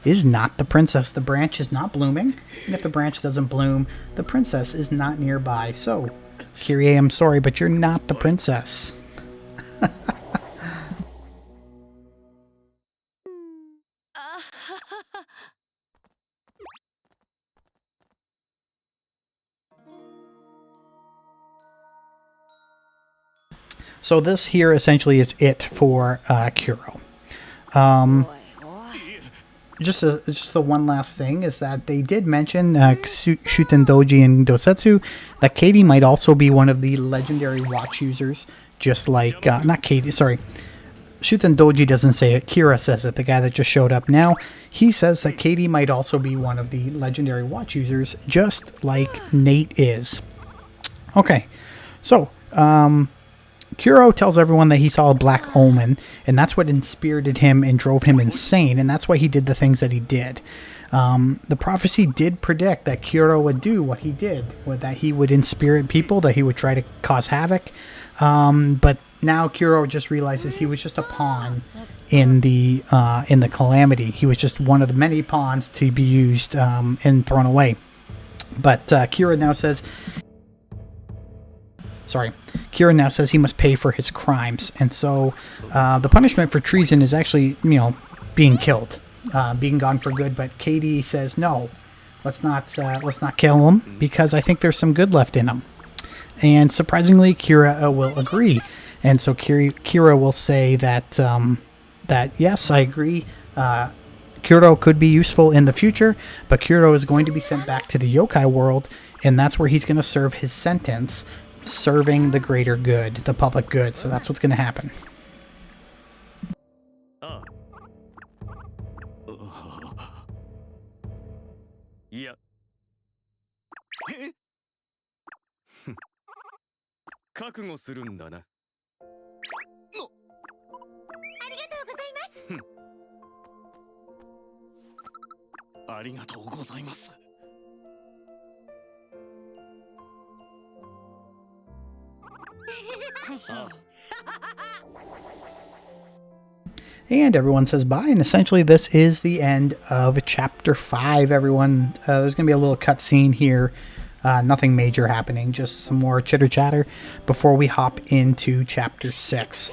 is not the princess. The branch is not blooming, and if the branch doesn't bloom, the princess is not nearby. So, Kyrie, I'm sorry, but you're not the princess. So this here essentially is it for Kuro. Just the one last thing is that they did mention Shuten Doji and Dosetsu that Katie might also be one of the legendary watch users, just like not Katie, sorry. Shuten Doji doesn't say it. Kira says it. The guy that just showed up now, he says that Katie might also be one of the legendary watch users, just like Nate is. Okay, so Kuro tells everyone that he saw a black omen, and that's what inspirited him and drove him insane, and that's why he did the things that he did. The prophecy did predict that Kuro would do what he did, that he would inspirit people, that he would try to cause havoc, but now Kuro just realizes he was just a pawn in the calamity. He was just one of the many pawns to be used and thrown away. But Kira now says he must pay for his crimes, and so the punishment for treason is actually, being killed, being gone for good. But Katie says, no, let's not kill him, because I think there's some good left in him. And surprisingly, Kira will agree, and so Kira will say that yes, I agree. Kuro could be useful in the future, but Kuro is going to be sent back to the yokai world, and that's where he's going to serve his sentence, serving the greater good, the public good. So that's what's going to happen. Yeah. 覚悟するんだな。ありがとうございます。ありがとうございます。And everyone says bye, and essentially this is the end of Chapter 5, everyone. There's going to be a little cutscene here. Nothing major happening, just some more chitter-chatter before we hop into Chapter 6.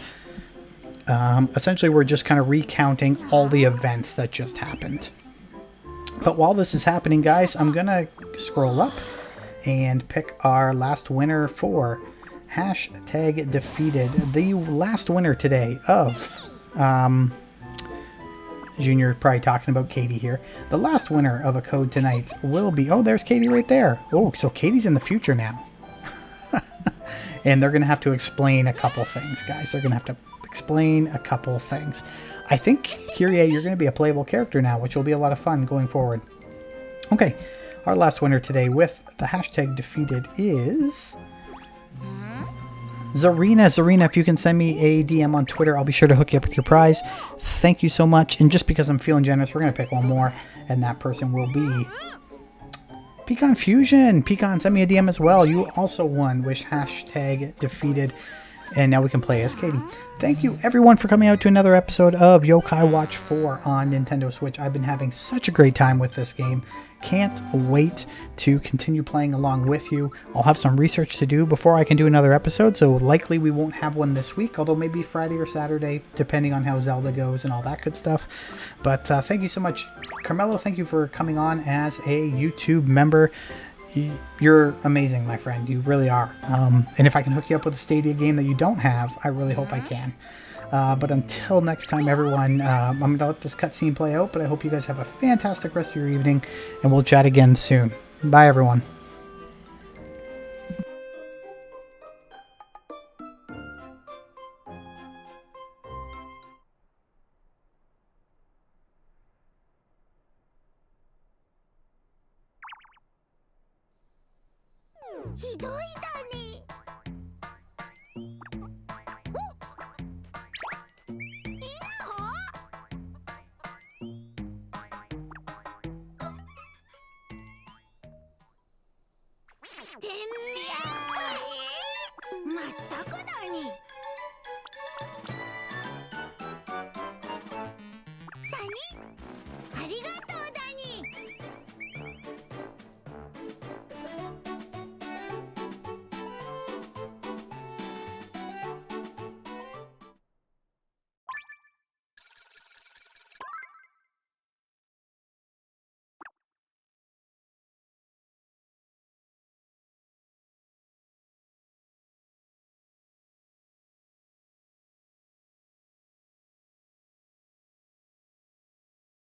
Essentially, we're just kind of recounting all the events that just happened. But while this is happening, guys, I'm going to scroll up and pick our last winner for #defeated. The last winner today of... Junior probably talking about Katie here. The last winner of a code tonight will be... Oh, there's Katie right there. Oh, so Katie's in the future now. And they're going to have to explain a couple things, guys. They're going to have to explain a couple things. I think, Kyrie, you're going to be a playable character now, which will be a lot of fun going forward. Okay, our last winner today with the #defeated is... Zarina, if you can send me a DM on Twitter, I'll be sure to hook you up with your prize. Thank you so much. And just because I'm feeling generous, we're going to pick one more. And that person will be... Pecan Fusion. Pecan, send me a DM as well. You also won. Wish #defeated And now we can play as Katie. Thank you everyone for coming out to another episode of Yokai Watch 4 on Nintendo Switch. I've been having such a great time with this game. Can't wait to continue playing along with you. I'll have some research to do before I can do another episode, so likely we won't have one this week, although maybe Friday or Saturday, depending on how Zelda goes and all that good stuff. But thank you so much. Carmelo, thank you for coming on as a YouTube member. You're amazing, my friend. You really are. And if I can hook you up with a Stadia game that you don't have, I really hope I can. But until next time, everyone, I'm going to let this cutscene play out, but I hope you guys have a fantastic rest of your evening, and we'll chat again soon. Bye, everyone.